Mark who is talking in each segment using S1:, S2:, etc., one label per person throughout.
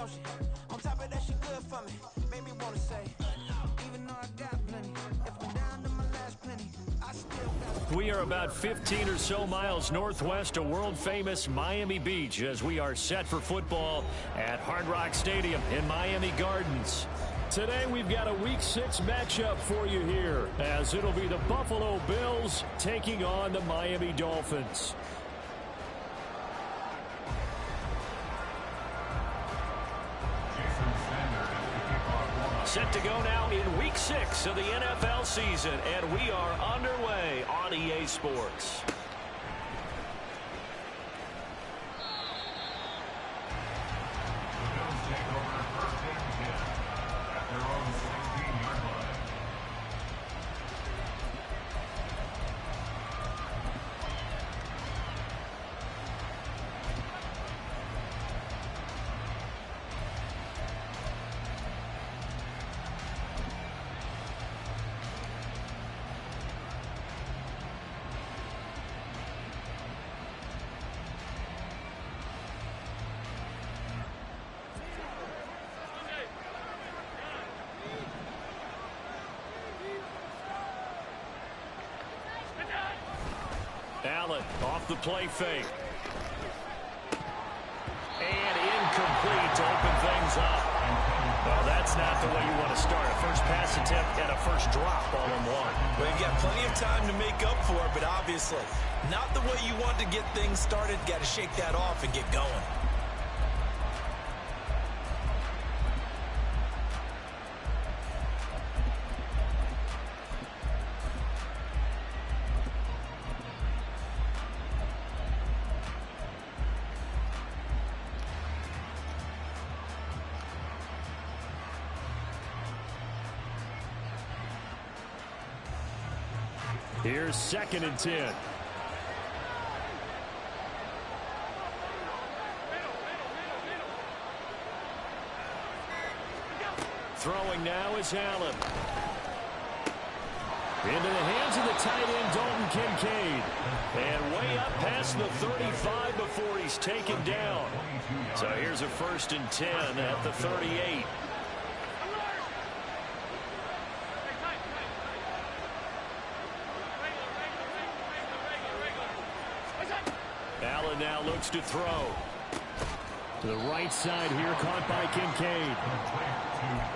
S1: she? On top of that, she good for me. Made me wanna say, even though I got plenty, if I'm down to my last penny, I still got.
S2: We are about 15 or so miles northwest of world-famous Miami Beach as we are set for football at Hard Rock Stadium in Miami Gardens. Today we've got a Week 6 matchup for you here as it'll be the Buffalo Bills taking on the Miami Dolphins. Set to go now in Week 6 of the NFL season, and we are underway on EA Sports. Allen off the play fake. And incomplete to open things up. Well, that's not the way you want to start. A first pass attempt and a first drop all in one.
S3: Well, you've got plenty of time to make up for it, but obviously not the way you want to get things started. Got to shake that off and get going.
S2: Here's 2nd and 10. Throwing now is Allen. Into the hands of the tight end, Dalton Kincaid. And way up past the 35 before he's taken down. So here's a 1st and 10 at the 38. Allen now looks to throw. To the right side here, caught by Kincaid.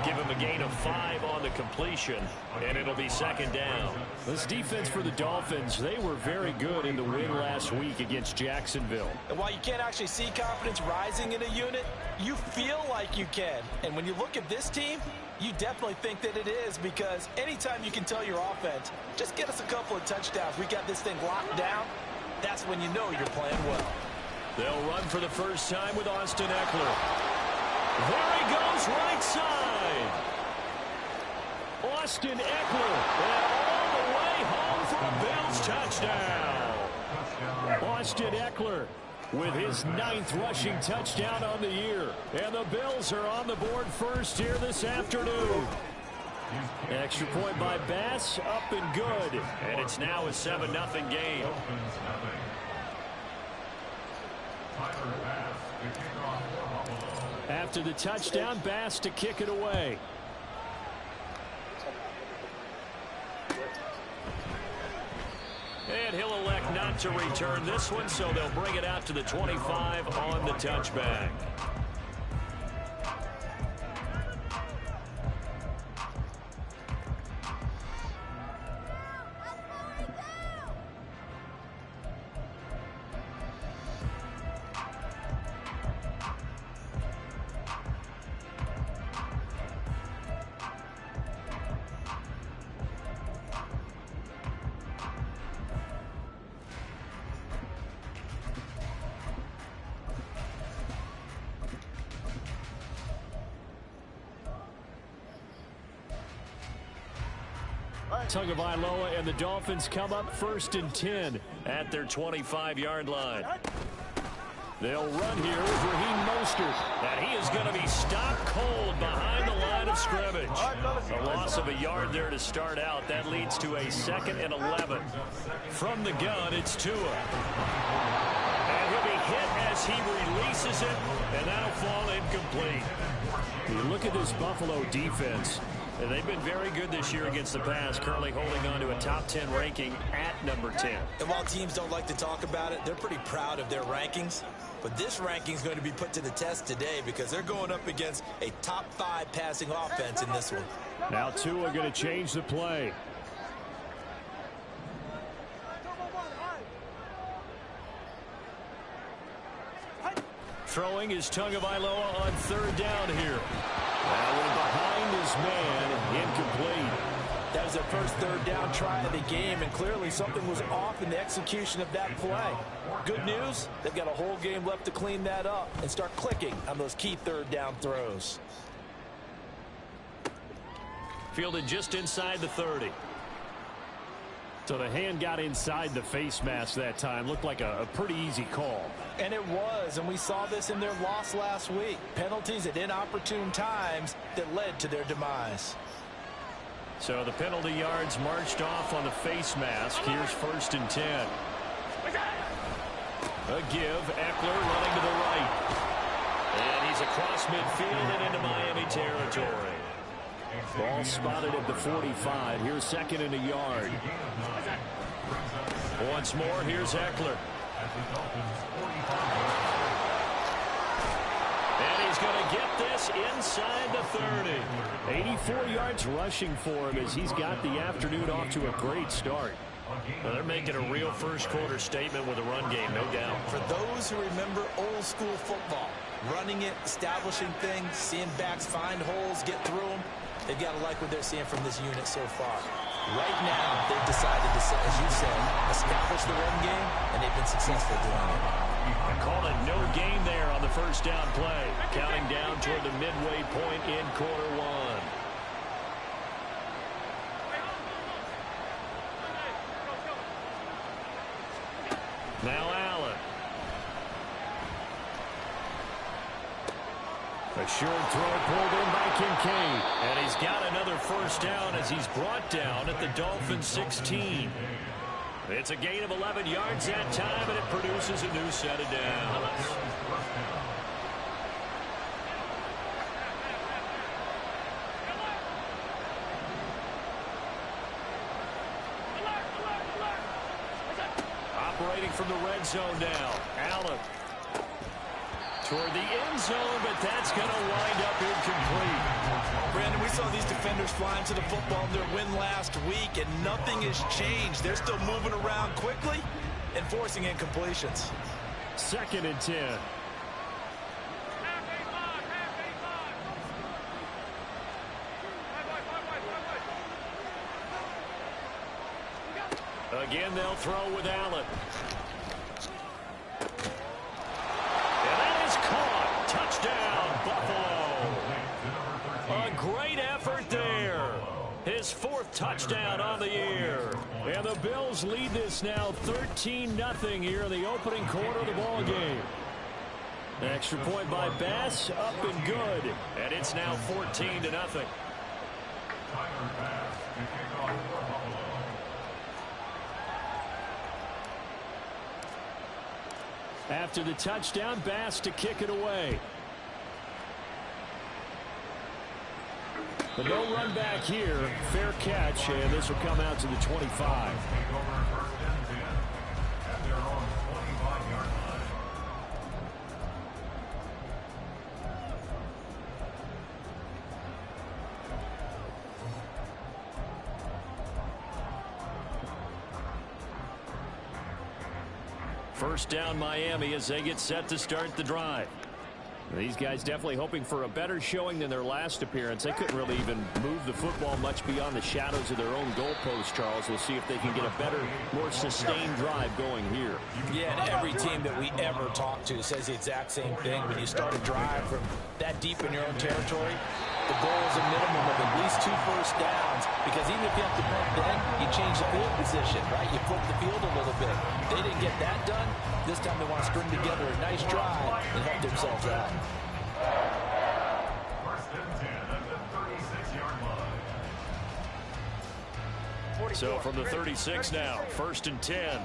S2: Give him a gain of 5 on the completion, and it'll be 2nd down. This defense for the Dolphins, they were very good in the win last week against Jacksonville.
S3: And while you can't actually see confidence rising in a unit, you feel like you can. And when you look at this team, you definitely think that it is, because anytime you can tell your offense, just get us a couple of touchdowns, we got this thing locked down, that's when you know you're playing well.
S2: They'll run for the first time with Austin Eckler. There he goes, right side. Austin Eckler, and all the way home for a Bills touchdown. Austin Eckler with his 9th rushing touchdown on the year. And the Bills are on the board first here this afternoon. Extra point by Bass, up and good. And it's now a 7-0 game. After the touchdown, Bass to kick it away. And he'll elect not to return this one, so they'll bring it out to the 25 on the touchback. Tagovailoa and the Dolphins come up 1st and 10 at their 25-yard line. They'll run here with Raheem Mostert. And he is going to be stopped cold behind the line of scrimmage. A loss of a yard there to start out. That leads to a 2nd and 11. From the gun, it's Tua. And he'll be hit as he releases it, and that'll fall incomplete.
S4: You look at this Buffalo defense.
S2: And they've been very good this year against the pass, currently holding on to a top 10 ranking at number 10.
S3: And while teams don't like to talk about it, they're pretty proud of their rankings. But this ranking is going to be put to the test today because they're going up against a top 5 passing offense in this one.
S4: Now Tua going to change the play.
S2: Throwing is Tagovailoa on third down here. That one behind his man, incomplete.
S3: That was their first third down try of the game, and clearly something was off in the execution of that play. Good news, they've got a whole game left to clean that up and start clicking on those key third down throws.
S2: Fielded just inside the 30.
S4: So the hand got inside the face mask that time. Looked like a pretty easy call.
S3: And it was, and we saw this in their loss last week. Penalties at inopportune times that led to their demise.
S2: So the penalty yards marched off on the face mask. Here's 1st and 10. A give, Eckler running to the right. And he's across midfield and into Miami territory.
S4: Ball spotted at the 45. Here's 2nd and a yard.
S2: Once more, here's Eckler. And he's going to get this inside the 30.
S4: 84 yards rushing for him as he's got the afternoon off to a great start.
S2: Well, they're making a real first-quarter statement with a run game, no doubt.
S3: For those who remember old-school football, running it, establishing things, seeing backs find holes, get through them, they've got to like what they're seeing from this unit so far. Right now, they've decided to, as you said, establish the run game, and they've been successful doing it.
S2: Call it no gain there on the first down play. Counting down toward the midway point in quarter one. Now Allen.
S4: A short throw pulled in by Kincaid.
S2: And he's got another first down as he's brought down at the Dolphins 16. It's a gain of 11 yards that time, and it produces a new set of downs. Operating from the red zone now. Allen. Toward the end zone, but that's going to wind up incomplete.
S3: Brandon, we saw these defenders flying to the football in their win last week, and nothing has changed. They're still moving around quickly and forcing incompletions.
S4: 2nd and 10.
S2: Again, they'll throw with Allen. Touchdown, Buffalo. A great effort there. His 4th touchdown on the year. And the Bills lead this now 13-0 here in the opening quarter of the ball game. Extra point by Bass, up and good. And it's now 14-0.
S4: After the touchdown, Bass to kick it away. The no run back here, fair catch, and this will come out to the 25.
S2: First down Miami as they get set to start the drive.
S4: These guys definitely hoping for a better showing than their last appearance. They couldn't really even move the football much beyond the shadows of their own goalpost, Charles. We'll see if they can get a better, more sustained drive going here.
S3: Yeah, and every team that we ever talk to says the exact same thing. When you start a drive from that deep in your own territory, the goal is a minimum of at least 2 first downs, because even if you have to punt then, you change the field position, right? You flip the field a little bit. They didn't get that done. This time they want to string together a nice drive and help themselves out.
S2: So from the 36 now, 1st and 10.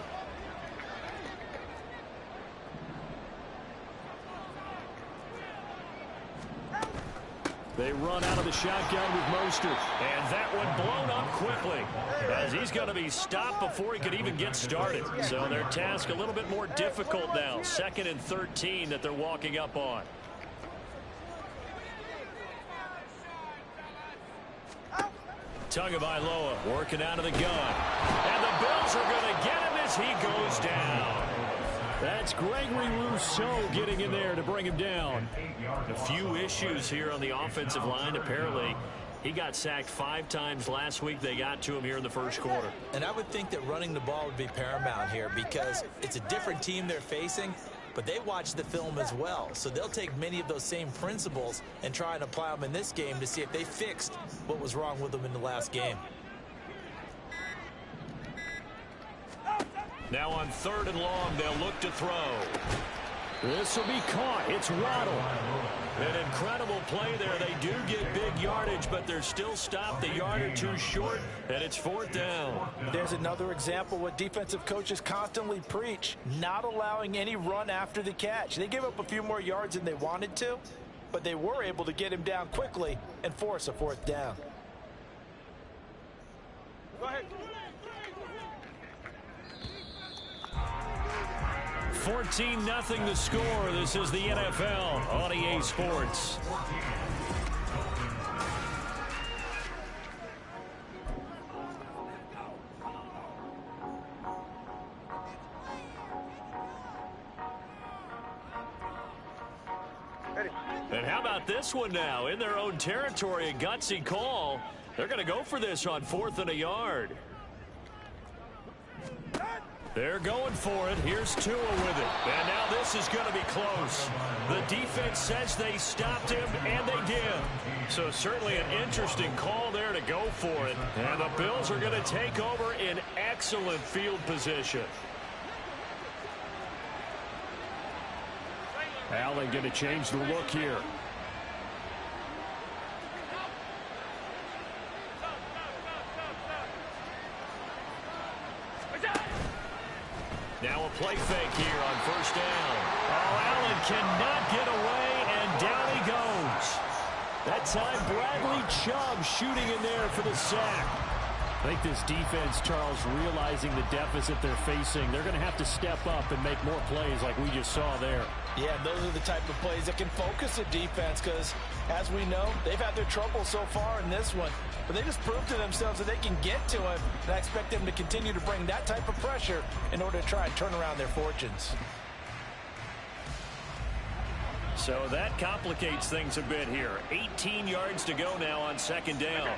S2: They run out of the shotgun with Mostert. And that one blown up quickly, as he's going to be stopped before he could even get started. So their task a little bit more difficult now. 2nd and 13 that they're walking up on. Tagovailoa working out of the gun. And the Bills are going to get him as he goes down. That's Gregory Rousseau getting in there to bring him down. A few issues here on the offensive line. Apparently, he got sacked 5 times last week. They got to him here in the first quarter.
S3: And I would think that running the ball would be paramount here because it's a different team they're facing, but they watch the film as well. So they'll take many of those same principles and try and apply them in this game to see if they fixed what was wrong with them in the last game.
S2: Now on 3rd and long, they'll look to throw.
S4: This will be caught. It's Waddle.
S2: An incredible play there. They do get big yardage, but they're still stopped a yard or two short, and it's 4th down.
S3: There's another example what defensive coaches constantly preach, not allowing any run after the catch. They gave up a few more yards than they wanted to, but they were able to get him down quickly and force a 4th down. Go ahead.
S2: 14-0 the score. This is the NFL on EA Sports. And how about this one now? In their own territory, a gutsy call. They're going to go for this on 4th and a yard. They're going for it. Here's Tua with it. And now this is going to be close. The defense says they stopped him, and they did. So certainly an interesting call there to go for it. And the Bills are going to take over in excellent field position.
S4: Allen going to change the look here.
S2: Now a play fake here on 1st down. Oh, Allen cannot get away, and down he goes. That time, Bradley Chubb shooting in there for the sack.
S4: I think this defense, Charles, realizing the deficit they're facing, they're going to have to step up and make more plays like we just saw there.
S3: Yeah, those are the type of plays that can focus a defense because, as we know, they've had their trouble so far in this one. But they just proved to themselves that they can get to him, and I expect them to continue to bring that type of pressure in order to try and turn around their fortunes.
S2: So that complicates things a bit here. 18 yards to go now on 2nd down.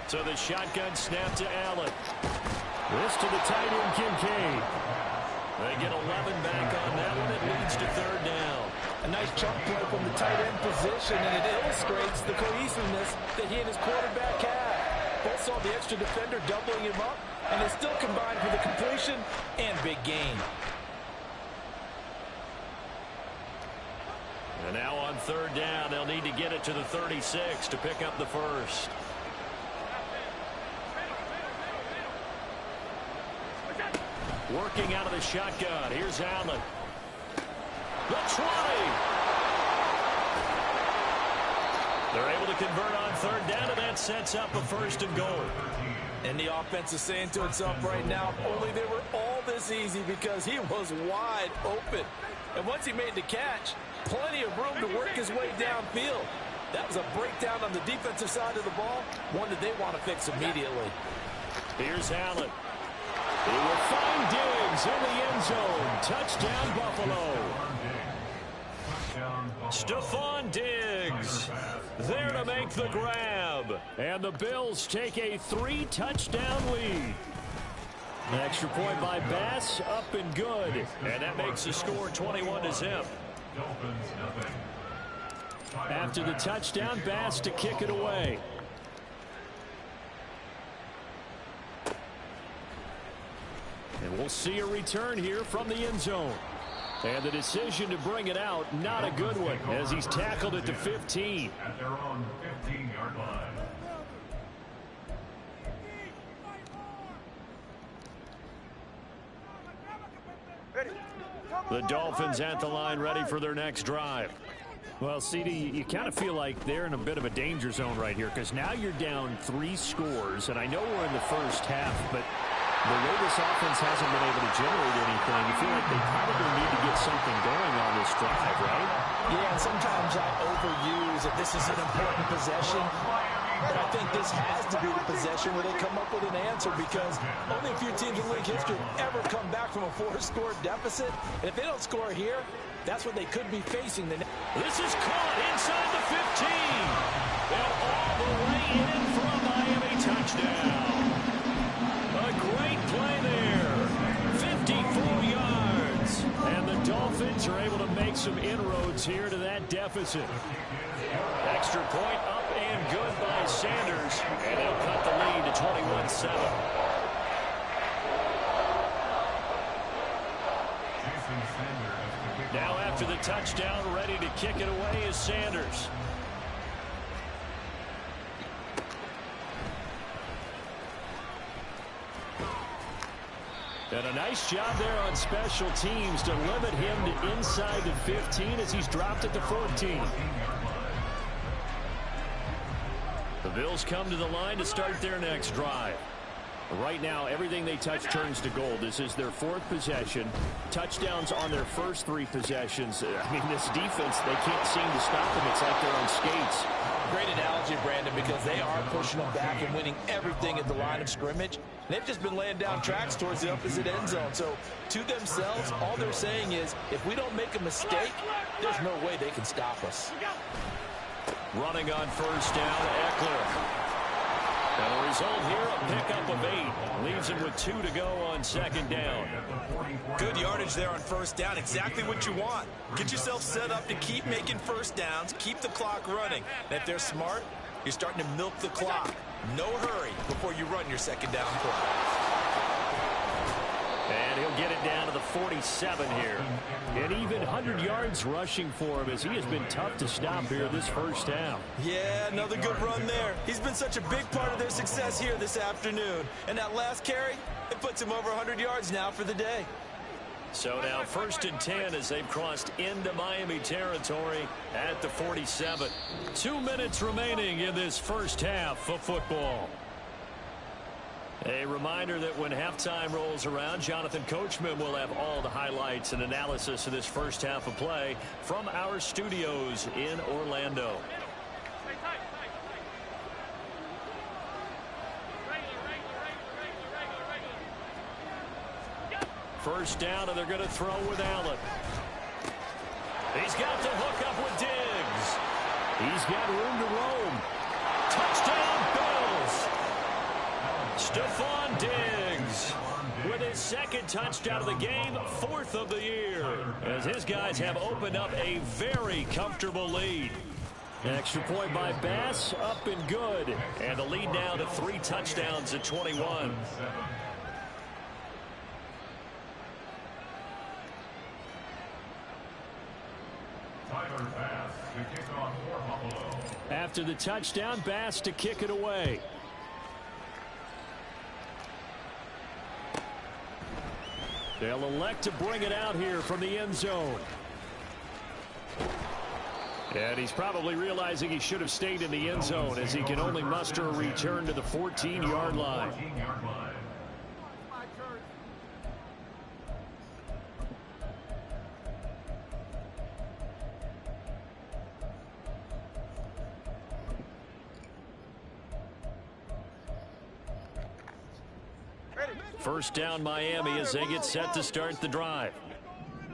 S2: So the shotgun snap to Allen.
S4: This to the tight end, Kincaid.
S2: They get 11 back on that one. It leads to 3rd down.
S3: A nice chunk play from the tight end position, and it illustrates the cohesiveness that he and his quarterback have. Both saw the extra defender doubling him up, and they still combined for the completion and big gain.
S2: And now on 3rd down, they'll need to get it to the 36 to pick up the first. Working out of the shotgun. Here's Allen. The 20. They're able to convert on 3rd down, and that sets up a 1st and goal.
S3: And the offense is saying to itself right now, only they were all this easy because he was wide open. And once he made the catch, plenty of room to work his way downfield. That was a breakdown on the defensive side of the ball, one that they want to fix immediately.
S2: Here's Allen.
S4: He will find Diggs in the end zone. Touchdown, Buffalo.
S2: Stephon Diggs there to make the grab.
S4: And the Bills take a 3-touchdown lead.
S2: An extra point by Bass, up and good. And that makes the score 21-0.
S4: After the touchdown, Bass to kick it away. And we'll see a return here from the end zone. And the decision to bring it out, not a good one, as he's tackled at the 15.
S5: At their own 15-yard line.
S2: The Dolphins at the line, ready for their next drive.
S4: Well, CD, you kind of feel like they're in a bit of a danger zone right here because now you're down 3 scores, and I know we're in the first half, but the way this offense hasn't been able to generate anything, you feel like they probably need to get something going on this drive, right?
S3: Yeah, and sometimes I overuse that this is an important possession, but I think this has to be the possession where they come up with an answer because only a few teams in league history ever come back from a 4-score deficit, and if they don't score here, that's what they could be facing.
S2: This is caught inside the 15. And all the way in for a Miami touchdown. A great play there. 54 yards. And the Dolphins are able to make some inroads here to that deficit. Extra point up and good by Sanders. And they'll cut the lead to 21-7. Now after the touchdown, ready to kick it away is Sanders. And a nice job there on special teams to limit him to inside the 15 as he's dropped at the 14. The Bills come to the line to start their next drive. Right now, everything they touch turns to gold. This is their 4th possession. Touchdowns on their first 3 possessions. I mean, this defense, they can't seem to stop them. It's like they're on skates.
S3: Great analogy, Brandon, because they are pushing them back and winning everything at the line of scrimmage. They've just been laying down tracks towards the opposite end zone. So, to themselves, all they're saying is, if we don't make a mistake, there's no way they can stop us.
S2: Running on first down, Eckler. And the result here, a pickup of 8. Leaves him with 2 to go on second down.
S6: Good yardage there on first down. Exactly what you want. Get yourself set up to keep making first downs, keep the clock running. And if they're smart, you're starting to milk the clock. No hurry before you run your second down play.
S2: And he'll get it down to the 47 here.
S4: And even 100 yards rushing for him as he has been tough to stop here this first half.
S6: Yeah, another good run there. He's been such a big part of their success here this afternoon. And that last carry, it puts him over 100 yards now for the day.
S2: So now 1st and 10 as they've crossed into Miami territory at the 47. 2 minutes remaining in this first half of football. A reminder that when halftime rolls around, Jonathan Coachman will have all the highlights and analysis of this first half of play from our studios in Orlando. First down, and they're going to throw with Allen. He's got the hook up with Diggs. He's got room to roam. Touchdown, Bills. Stephon Diggs with his 2nd touchdown of the game, 4th of the year, as his guys have opened up a very comfortable lead. Extra point by Bass, up and good. And the lead now to 3 touchdowns at 21. After the touchdown, Bass to kick it away. They'll elect to bring it out here from the end zone. And he's probably realizing he should have stayed in the end zone as he can only muster a return to the 14-yard line. First down Miami as they get set to start the drive.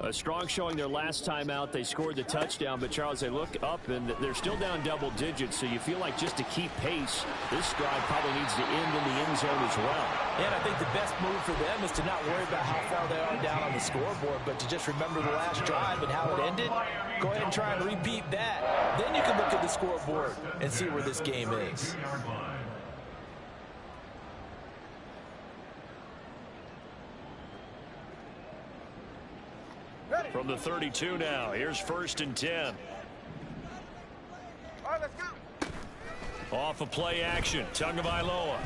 S2: A strong showing their last time out. They scored the touchdown, but Charles, they look up and they're still down double digits, so you feel like just to keep pace, this drive probably needs to end in the end zone as well.
S3: And I think the best move for them is to not worry about how far they are down on the scoreboard, but to just remember the last drive and how it ended. Go ahead and try and repeat that. Then you can look at the scoreboard and see where this game is.
S2: From the 32 now, here's 1st and 10.
S7: All right, let's go.
S2: Off of play action, Tagovailoa.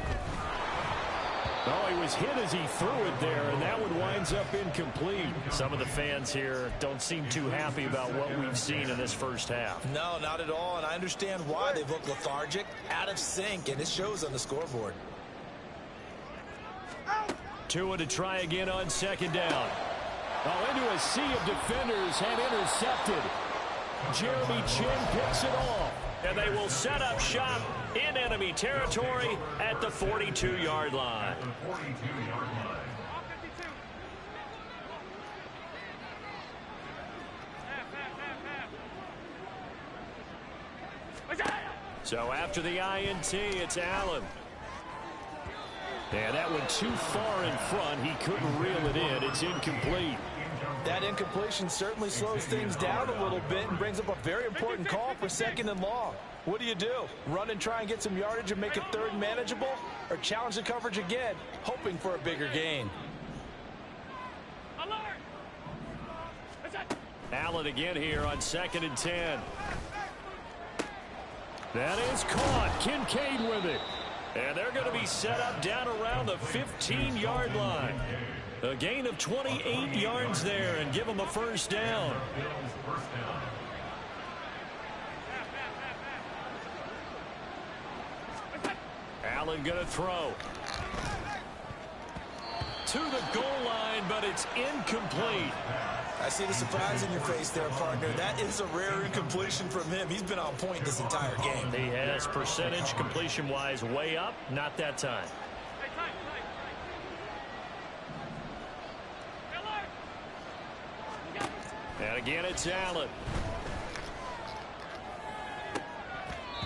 S4: Oh, he was hit as he threw it there, and that one winds up incomplete.
S2: Some of the fans here don't seem too happy about what we've seen in this first half.
S6: No, not at all, and I understand why. They've looked lethargic, out of sync, and it shows on the scoreboard.
S4: Tua to try again on second down. Oh, into a sea of defenders and intercepted. Jeremy Chin picks it off.
S2: And they will set up shop in enemy territory at the 42-yard line.
S5: The 42-yard line.
S4: So after the INT, it's Allen. And that went too far in front. He couldn't reel it in. It's incomplete.
S3: That incompletion certainly slows things down a little bit and brings up a very important call for second and long. What do? Run and try and get some yardage and make it third manageable? Or challenge the coverage again, hoping for a bigger gain?
S4: Allen again here on 2nd and 10. That is caught. Kincaid with it. And they're going to be set up down around the 15-yard line. A gain of 28 yards there and give them a first down. Allen going to throw. To the goal line, but it's incomplete.
S6: I see the surprise in your face there, partner. That is a rare incompletion from him. He's been on point this entire game.
S2: He has percentage completion-wise way up. Not that time.
S4: And again, it's Allen.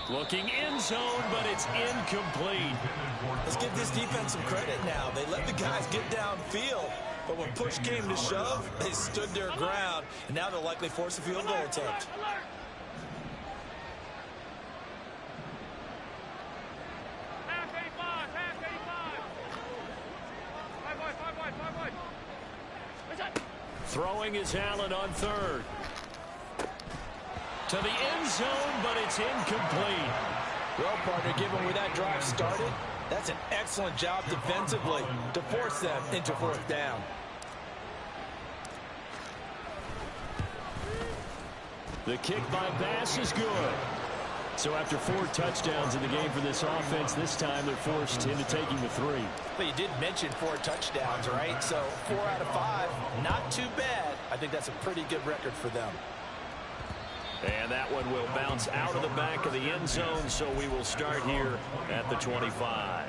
S4: Looking end zone, but it's incomplete.
S6: Let's give this defense some credit now. They let the guys get downfield, but when push came to shove, they stood their ground, and now they'll likely force a field goal attempt.
S4: Throwing is Allen on third. To the end zone, but it's incomplete.
S3: Well, partner, given where that drive started, that's an excellent job defensively to force them into fourth down.
S4: The kick by Bass is good. So after 4 touchdowns in the game for this offense, this time they're forced into taking the 3.
S3: But you did mention 4 touchdowns, right? So 4 out of 5, not too bad. I think that's a pretty good record for them.
S4: And that one will bounce out of the back of the end zone, so we will start here at the 25.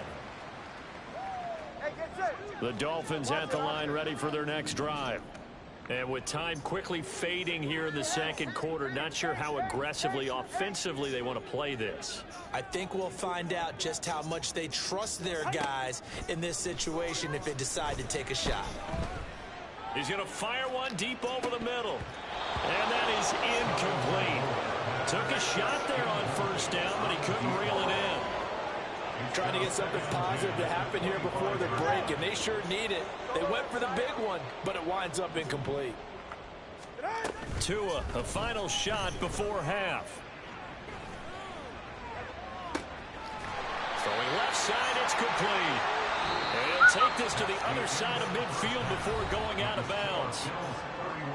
S4: The Dolphins at the line ready for their next drive. And with time quickly fading here in the second quarter, not sure how aggressively, offensively they want to play this.
S6: I think we'll find out just how much they trust their guys in this situation if they decide to take a shot.
S4: He's going to fire one deep over the middle. And that is incomplete. Took a shot there on first down, but he couldn't reel it in.
S3: Trying to get something positive to happen here before the break, and they sure need it. They went for the big one, but it winds up incomplete.
S4: Tua, a final shot before half. Throwing left side, it's complete. And he'll take this to the other side of midfield before going out of bounds.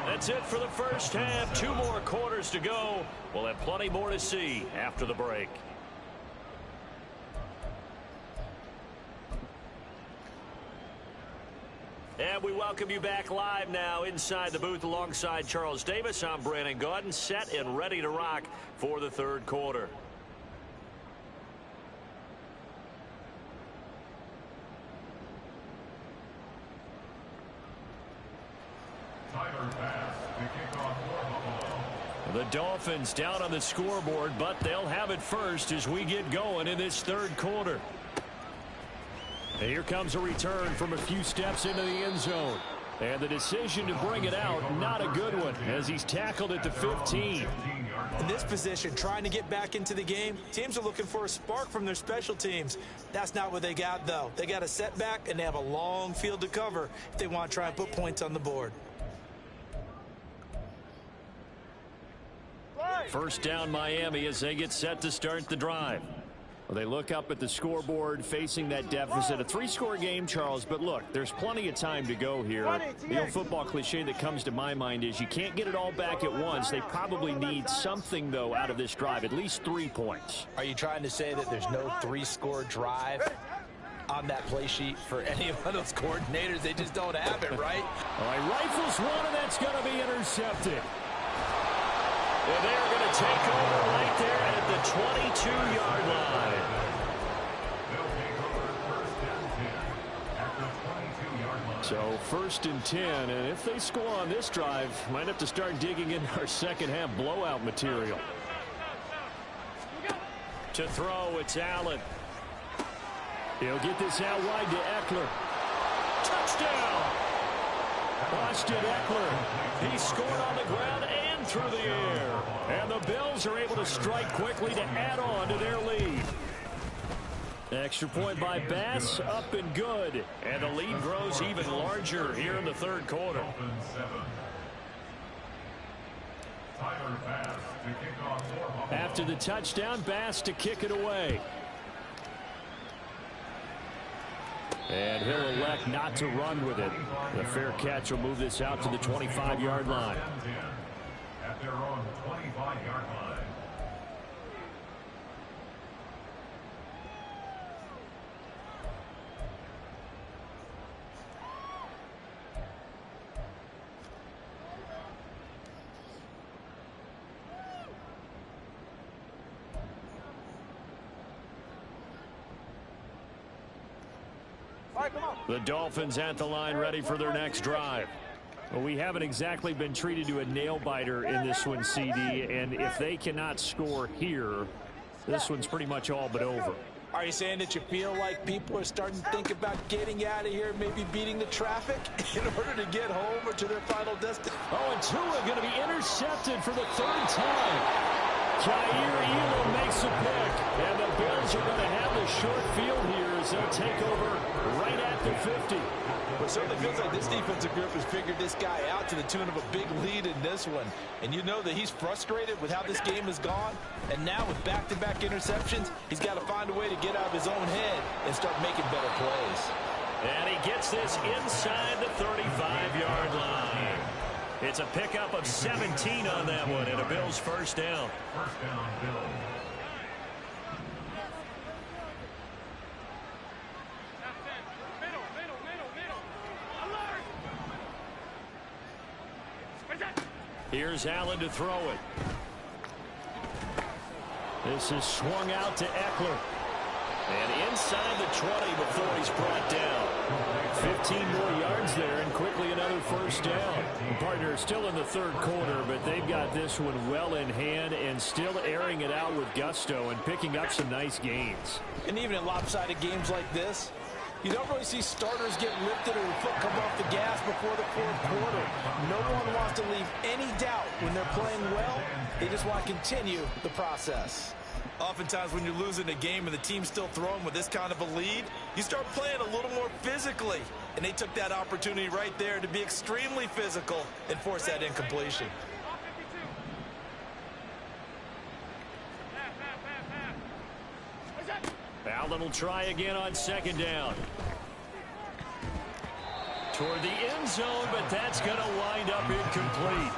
S4: That's it for the first half. 2 more quarters to go. We'll have plenty more to see after the break. And we welcome you back live now inside the booth alongside Charles Davis. I'm Brandon Gaudin, set and ready to rock for the third quarter. The Dolphins down on the scoreboard, but they'll have it first as we get going in this third quarter. And here comes a return from a few steps into the end zone. And the decision to bring it out, not a good one, as he's tackled at the 15.
S6: In this position, trying to get back into the game, teams are looking for a spark from their special teams. That's not what they got, though. They got a setback, and they have a long field to cover if they want to try and put points on the board.
S4: First down Miami as they get set to start the drive. Well, they look up at the scoreboard facing that deficit. A 3-score game, Charles, but look, there's plenty of time to go here. The old football cliche that comes to my mind is you can't get it all back at once. They probably need something, though, out of this drive, at least 3 points.
S3: Are you trying to say that there's no 3-score drive on that play sheet for any of those coordinators? They just don't have it, right?
S4: All right, rifles one, and that's going to be intercepted. And they're going to take over right there at the 22-yard line.
S5: They'll take over first and 10 at the 22-yard line.
S4: So 1st and 10, and if they score on this drive, might have to start digging in our second-half blowout material. To throw, it's Allen. He'll get this out wide to Eckler. Touchdown! Austin Eckler. He scored on the ground and through the air. And the Bills are able to strike quickly to add on to their lead. Extra point by Bass, up and good. And the lead grows even larger here in the 3rd quarter.
S5: Dolphins 7. Tyler Bass to kick off for Buffalo.
S4: After the touchdown, Bass to kick it away. And he'll elect not to run with it. The fair catch will move this out to the 25-yard line.
S5: At their own 25-yard line.
S4: The Dolphins at the line ready for their next drive. Well, we haven't exactly been treated to a nail-biter in this one, CD, and if they cannot score here, this one's pretty much all but over.
S3: Are you saying that you feel like people are starting to think about getting out of here, maybe beating the traffic in order to get home or to their final destination?
S4: Oh, and Tua going to be intercepted for the 3rd time. Jair Elam makes a pick, and the Bills are going to have the short field here as they'll take over right at the 50.
S3: Well, it certainly feels like this defensive group has figured this guy out to the tune of a big lead in this one. And you know that he's frustrated with how this game has gone. And now with back-to-back interceptions, he's got to find a way to get out of his own head and start making better plays.
S2: And he gets this inside the 35-yard line. It's a pickup of 17 on that one, and a Bills first down.
S5: First down, Bills.
S4: Here's Allen to throw it. This is swung out to Eckler.
S2: And inside the 20 before he's brought down.
S4: 15 more yards there, and quickly another first down. Partner still in the 3rd quarter, but they've got this one well in hand and still airing it out with gusto and picking up some nice gains.
S3: And even in lopsided games like this, you don't really see starters get lifted or their foot come off the gas before the 4th quarter. No one wants to leave any doubt when they're playing well. They just want to continue the process.
S6: Oftentimes when you're losing a game and the team's still throwing with this kind of a lead, you start playing a little more physically. And they took that opportunity right there to be extremely physical and force that incompletion.
S4: Allen will try again on 2nd down. Toward the end zone, but that's going to wind up incomplete.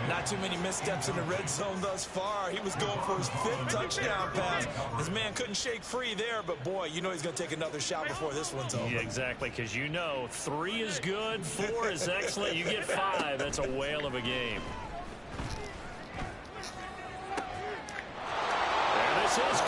S6: Not too many missteps in the red zone thus far. He was going for his 5th touchdown pass. His man couldn't shake free there, but boy, you know he's going to take another shot before this one's over.
S2: Yeah, exactly, because you know 3 is good, 4 is excellent. You get 5. That's a whale of a game.
S4: And this is